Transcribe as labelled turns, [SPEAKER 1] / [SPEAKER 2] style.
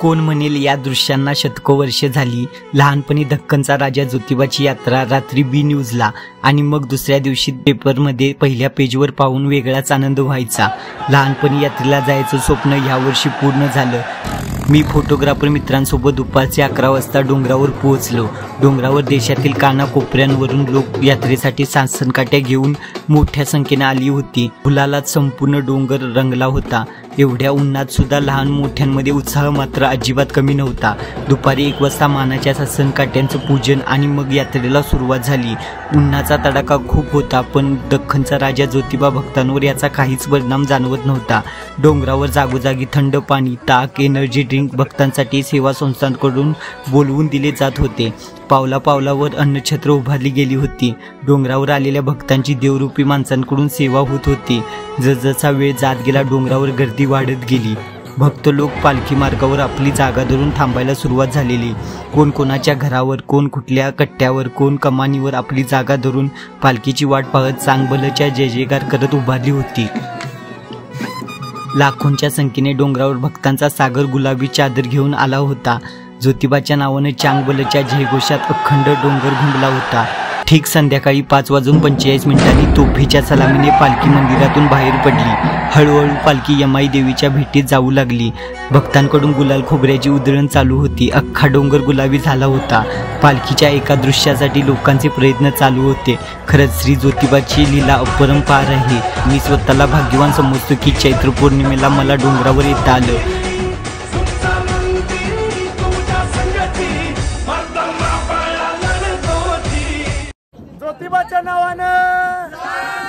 [SPEAKER 1] कोण म्हणेल या दृश्यांना शतकोवर्षे झाली। लहानपणी दख्खनचा राजा ज्योतिबाची यात्रा रात्री बी न्यूजला आणि मग दुसऱ्या दिवशी पेपरमध्ये पहिल्या पेजवर पाहून वेगळाच आनंद व्हायचा। लहानपणी यात्रेला जायचं स्वप्न यावर्षी पूर्ण झालं। मी फोटोग्राफर मित्रांसोबत दुपारचे 11 वाजता डोंगरावर पोहोचलो। डोंगरावर देशातील कानाकोपऱ्यांवरून लोक यात्रेसाठी सासनकाठ्या घेऊन मोठ्या संख्येने आली होती। फुलालाच संपूर्ण डोंगर रंगला होता। एवढ्या उन्हात सुद्धा लहान मोठ्यांमध्ये उत्साह मात्र अजिबात कमी नव्हता। दुपारी 1 वाजता मानाच्या सासनकाठ्यांचं पूजन आणि मग यात्रेला सुरुवात झाली। उन्हाचा तडाखा खूप होता, पण दख्खनचा राजा ज्योतिबा भक्तांवर याचा काहीच परिणाम जाणवत नव्हता। डोंगरावर जागोजागी थंड पाणी, ताक, एनर्जी ड्रिंक भक्तांसाठी सेवा संस्थांकडून बोलवून दिले जात होते। पावला पावलावर अन्नछत्र उभारली गेली होती। डोंगरावर आलेल्या भक्तांची देवरूपी माणसांकडून सेवा होत होती। जसजसा वेळ जात गेला डोंगरावर गर्दी वाढत गेली। भक्त लोक पालखी मार्गावर आपली जागा धरून थांबायला सुरुवात झालेली। कोण कोणाच्या घरावर, कोण कुठल्या कट्ट्यावर, कोण कमानीवर आपली जागा धरून पालखीची वाट पाहत चांगभलच्या जय जयकार करत उभारली होती। लाखोंच्या संख्येने डोंगरावर भक्तांचा सागर गुलाबी चादर घेऊन आला होता। ज्योतिबाच्या नावाने चांगभलच्या जयघोषात अखंड डोंगर घुमला होता। ठीक संध्याकाळी 5:45 तोफीच्या सलामीने पालखी मंदिरातून बाहेर पडली। हळूहळू पालखी यमाई देवीच्या भेटीत जाऊ लागली। भक्तांकडून गुलाल खोबऱ्याची उधळण चालू होती। अख्खा डोंगर गुलाबी झाला होता। पालखीच्या एका दृश्यासाठी लोकांचे प्रयत्न चालू होते। खरंच श्री ज्योतिबाची लीला अपरंपार आहे। मी स्वतःला भाग्यवान समजतो की चैत्र पौर्णिमेला मला डोंगरावर येता आलं।
[SPEAKER 2] ज्योतिबाच्या नावानं